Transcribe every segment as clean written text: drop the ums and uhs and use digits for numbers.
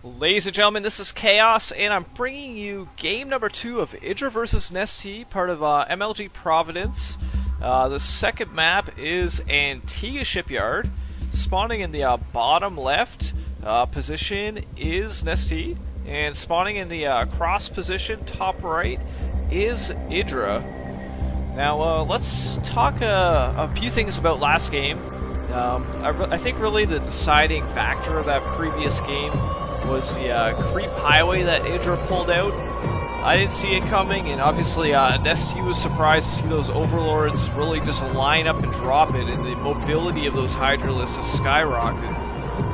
Ladies and gentlemen, this is Chaos, and I'm bringing you game number 2 of Idra vs. Nestea, part of MLG Providence. The second map is Antigua Shipyard. Spawning in the bottom left position is Nestea, and spawning in the cross position, top right, is Idra. Now, let's talk a few things about last game. I think really the deciding factor of that previous game was the creep highway that Idra pulled out. I didn't see it coming, and obviously Nestea was surprised to see those overlords really just line up and drop it, and the mobility of those hydralisks just skyrocket.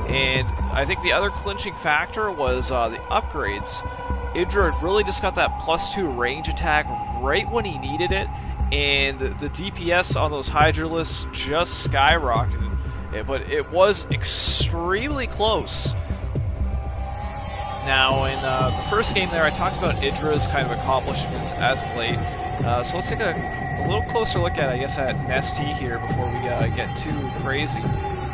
And I think the other clinching factor was the upgrades. Idra really just got that +2 range attack right when he needed it, and the DPS on those hydralisks just skyrocketed. But it was extremely close. Now, in the first game there, I talked about Idra's kind of accomplishments as played. So let's take a little closer look at, Nestea here before we get too crazy.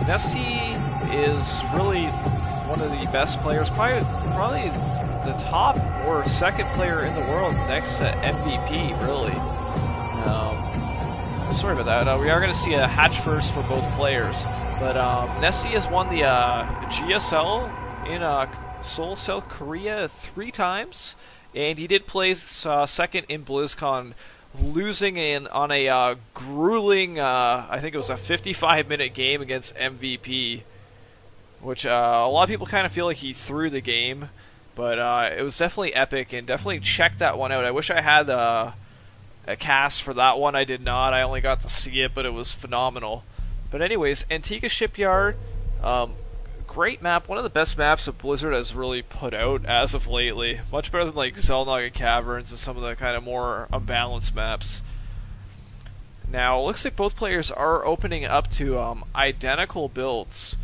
Nestea is really one of the best players, probably the top or second player in the world next to MVP, really. Sorry about that. We are going to see a hatch first for both players. But Nestea has won the GSL in Seoul, South Korea 3 times, and he did place second in BlizzCon, losing on a grueling, I think it was a 55-minute game against MVP, which a lot of people kind of feel like he threw the game, but it was definitely epic, and definitely check that one out. I wish I had a cast for that one. I did not. I only got to see it, but it was phenomenal. But anyways, Antigua Shipyard, great map, one of the best maps that Blizzard has really put out as of lately. Much better than like Xel'Naga Caverns and some of the kind of more unbalanced maps. Now, it looks like both players are opening up to identical builds.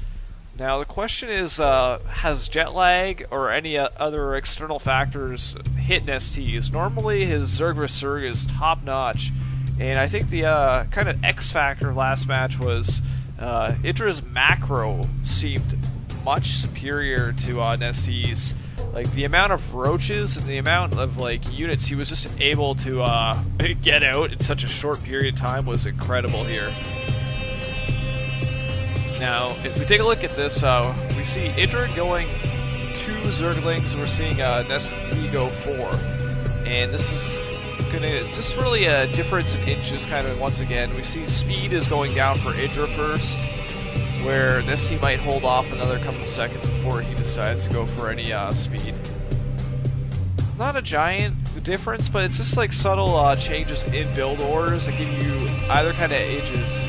Now, the question is, has jet lag or any other external factors hit Nestea's? Normally, his Zerg vs. Zerg is top-notch, and I think the kind of X factor last match was Idra's macro seemed much superior to Nestea's. Like, the amount of roaches and the amount of like units he was just able to get out in such a short period of time was incredible here. Now, if we take a look at this, we see Idra going 2 Zerglings, and we're seeing Nestea go 4. And this is gonna just really a difference in inches, kind of once again. We see speed is going down for Idra first, where Nestea might hold off another couple seconds before he decides to go for any speed. Not a giant difference, but it's just like subtle changes in build orders that give you either kind of edges.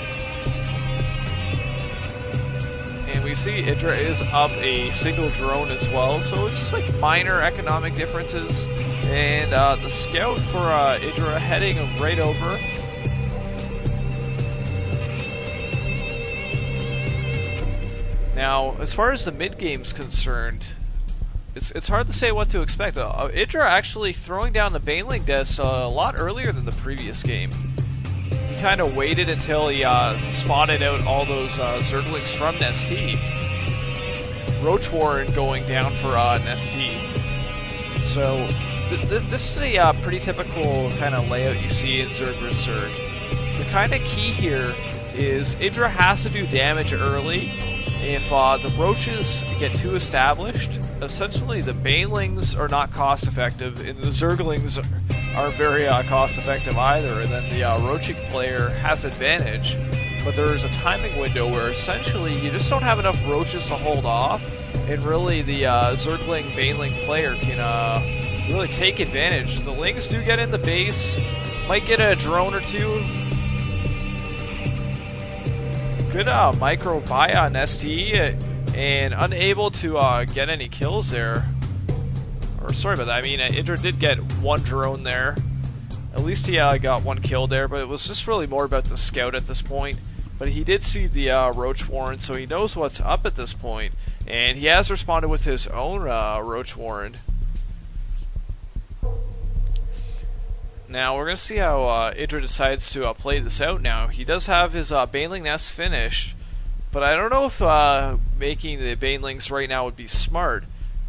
And we see Idra is up a single drone as well, so it's just like minor economic differences. And the scout for Idra heading right over. Now, as far as the mid-game's concerned, it's hard to say what to expect. Idra actually throwing down the Baneling Deaths a lot earlier than the previous game. He kind of waited until he spotted out all those Zerglings from Nestea. Roach Warren going down for Nestea. So, this is a pretty typical kind of layout you see in Zerg vs. Zerg. The kind of key here is Idra has to do damage early. If the roaches get too established, essentially the banelings are not cost effective, and the zerglings aren't very cost effective either, and then the roaching player has advantage. But there's a timing window where essentially you just don't have enough roaches to hold off, and really the zergling baneling player can really take advantage. The lings do get in the base, might get a drone or two. Good micro buy on Nestea, and unable to get any kills there. Or sorry about that, I mean Idra did get 1 drone there. At least he got 1 kill there, but it was just really more about the scout at this point. But he did see the Roach Warren, so he knows what's up at this point. And he has responded with his own Roach Warren. Now, we're going to see how Idra decides to play this out now. He does have his Baneling Nest finished, but I don't know if making the Banelings right now would be smart.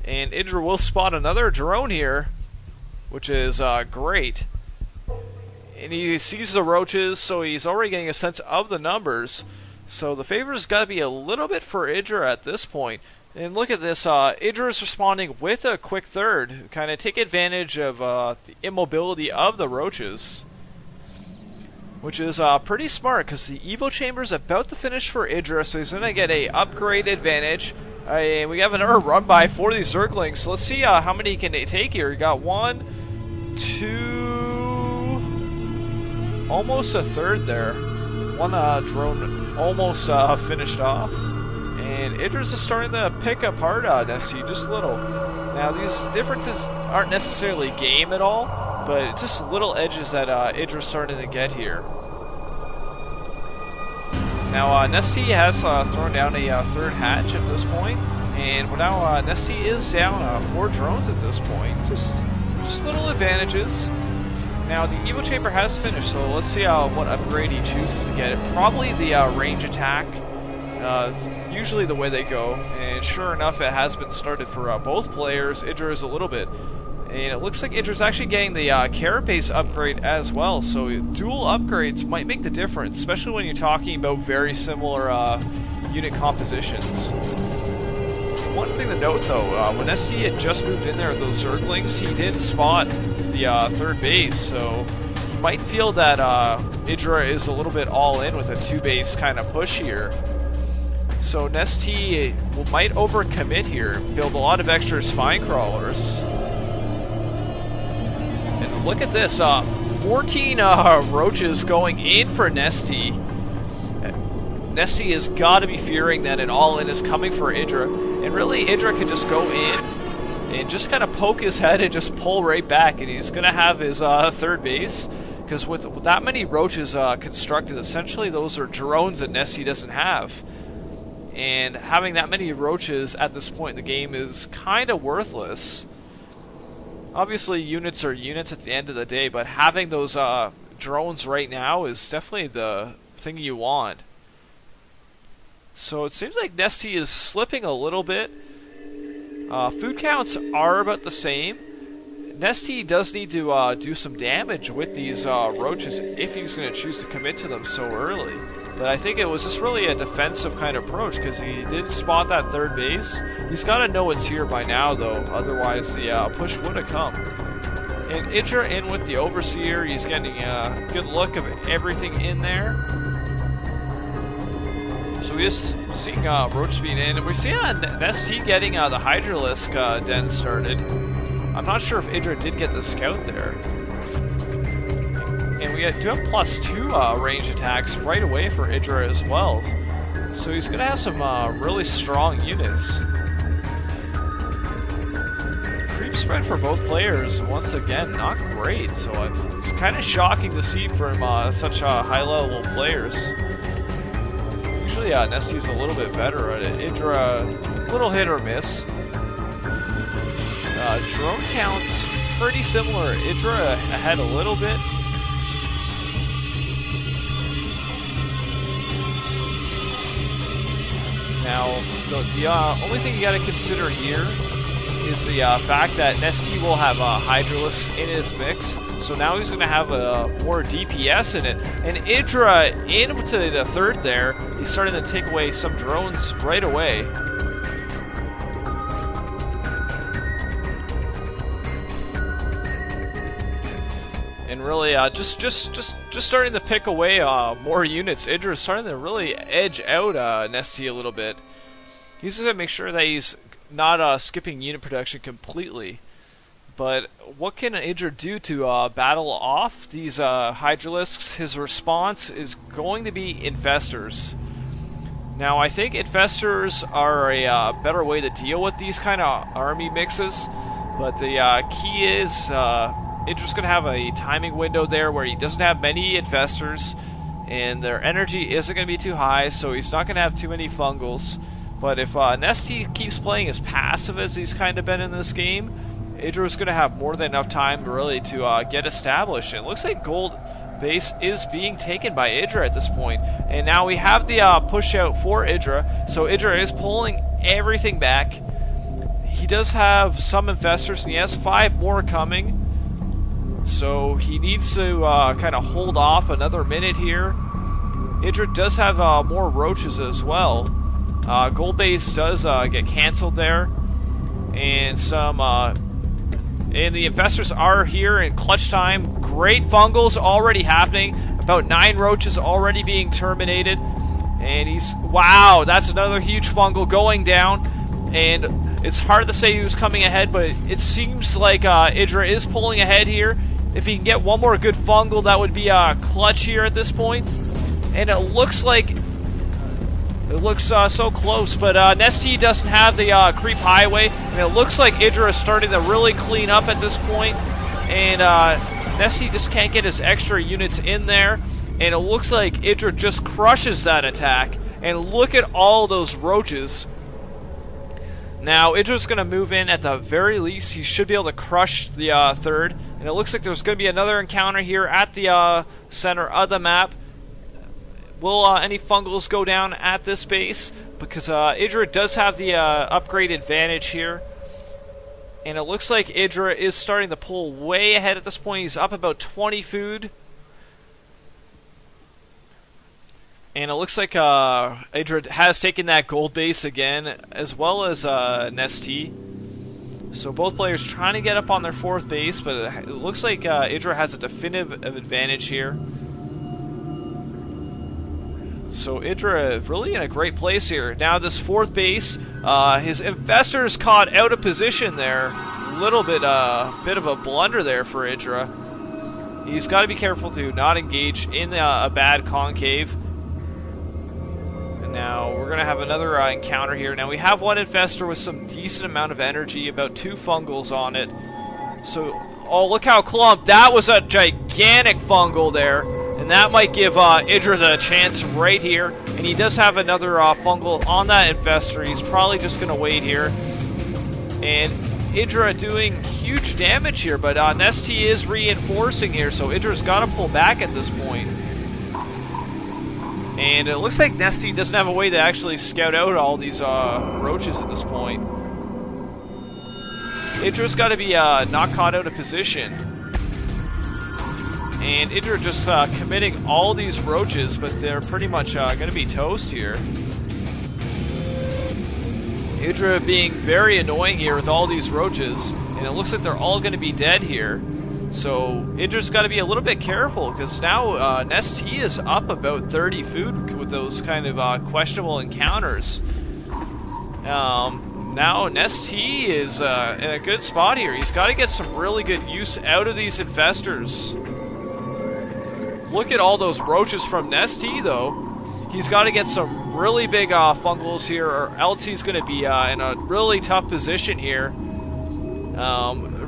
And Idra will spot another drone here, which is great. And he sees the roaches, so he's already getting a sense of the numbers. So the favor's got to be a little bit for Idra at this point. And look at this, Idra is responding with a quick third, kind of take advantage of the immobility of the roaches. Which is pretty smart, because the Evo Chamber is about to finish for Idra, so he's going to get a upgrade advantage. And we have another run by for these Zerglings, so let's see how many he can take here. He got 1, 2, almost a third there. One drone almost finished off. And Idra's is starting to pick apart Nestea just a little. Now these differences aren't necessarily game at all, but it's just little edges that Idra's starting to get here. Now Nestea has thrown down a third hatch at this point, and now Nestea is down 4 drones at this point. Just little advantages. Now the Evo Chamber has finished, so let's see what upgrade he chooses to get. Probably the range attack. Usually the way they go, and sure enough it has been started for both players. Idra is a little bit, and it looks like Idra's actually getting the carapace upgrade as well, so dual upgrades might make the difference, especially when you're talking about very similar unit compositions. One thing to note though, when Nestea had just moved in there with those Zerglings, he did spot the third base, so you might feel that Idra is a little bit all in with a 2-base kind of push here. So Nestea might overcommit here, build a lot of extra spine crawlers. And look at this, 14 roaches going in for Nestea. Nestea has got to be fearing that an all-in is coming for Idra. And really, Idra could just go in and just kind of poke his head and just pull right back, and he's going to have his third base. Because with that many roaches constructed, essentially those are drones that Nestea doesn't have. And having that many roaches at this point in the game is kind of worthless. Obviously, units are units at the end of the day, but having those drones right now is definitely the thing you want. So it seems like Nestea is slipping a little bit. Food counts are about the same. Nestea does need to do some damage with these roaches if he's going to choose to commit to them so early. But I think it was just really a defensive kind of approach, because he did spot that third base. He's got to know it's here by now, though, otherwise the push would have come. And Idra in with the Overseer. He's getting a good look of everything in there. So we're just seeing roaches being in, and we're seeing Nestea getting the Hydralisk den started. I'm not sure if Idra did get the scout there. And we do have +2 range attacks right away for Idra as well. So he's going to have some really strong units. Creep spread for both players, once again, not great. So it's kind of shocking to see from such high-level players. Usually Nestea's a little bit better at it. Idra, a little hit or miss. Drone counts, pretty similar. Idra ahead a little bit. Now, the only thing you got to consider here is the fact that Nestea will have Hydralisks in his mix, so now he's going to have more DPS in it. And Idra into the third there, he's starting to take away some drones right away. And really, just starting to pick away more units. Idra is starting to really edge out Nestea a little bit. He's going to make sure that he's not skipping unit production completely. But what can Idra do to battle off these Hydralisks? His response is going to be Infestors. Now, I think Infestors are a better way to deal with these kind of army mixes. But the key is Idra's going to have a timing window there where he doesn't have many Infestors, and their energy isn't going to be too high, so he's not going to have too many fungals. But if Nestea keeps playing as passive as he's kind of been in this game, Idra's going to have more than enough time really to get established. And it looks like gold base is being taken by Idra at this point. And now we have the push out for Idra, so Idra is pulling everything back. he does have some infestors, and he has 5 more coming. So he needs to kind of hold off another minute here. Idra does have more roaches as well. Gold base does get canceled there. And some... and the infestors are here in clutch time. Great fungals already happening. About 9 roaches already being terminated. And he's... Wow, that's another huge fungal going down. And it's hard to say who's coming ahead, but it seems like Idra is pulling ahead here. If he can get one more good fungal, that would be clutch here at this point. And it looks like... It looks so close, but Nestea doesn't have the creep highway, and it looks like Idra is starting to really clean up at this point. And Nestea just can't get his extra units in there, and it looks like Idra just crushes that attack. And look at all those roaches. Now, Idra's going to move in at the very least. He should be able to crush the third. And it looks like there's going to be another encounter here at the center of the map. Will any fungals go down at this base? Because Idra does have the upgrade advantage here. And it looks like Idra is starting to pull way ahead at this point. He's up about 20 food. And it looks like Idra has taken that gold base again, as well as Nestea. So both players trying to get up on their 4th base, but it looks like Idra has a definitive advantage here. So Idra really in a great place here. Now this 4th base, his infestors caught out of position there. A little bit, bit of a blunder there for Idra. He's got to be careful to not engage in a bad concave. Now, we're going to have another encounter here. Now, we have one infestor with some decent amount of energy, about 2 fungals on it. So, oh, look how clumped. That was a gigantic fungal there. And that might give Idra the chance right here. And he does have another fungal on that infestor. He's probably just going to wait here. And Idra doing huge damage here, but Nestea is reinforcing here, so Idra's got to pull back at this point. And it looks like Nestea doesn't have a way to actually scout out all these roaches at this point. Idra's got to be not caught out of position. And Idra just committing all these roaches, but they're pretty much going to be toast here. Idra being very annoying here with all these roaches, and it looks like they're all going to be dead here. So Idra's got to be a little bit careful, because now Nestea is up about 30 food with those kind of questionable encounters. Now Nestea is in a good spot here. He's got to get some really good use out of these infestors. Look at all those roaches from Nestea, though. He's got to get some really big fungals here, or else he's going to be in a really tough position here.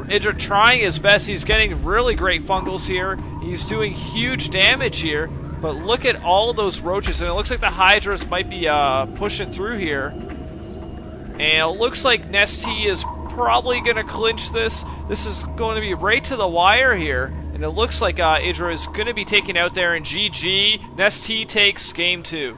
Idra trying his best. He's getting really great fungals here. He's doing huge damage here. But look at all those roaches. And it looks like the Hydras might be pushing through here. And it looks like Nestea is probably going to clinch this. This is going to be right to the wire here. And it looks like Idra is going to be taken out there in GG. Nestea takes game 2.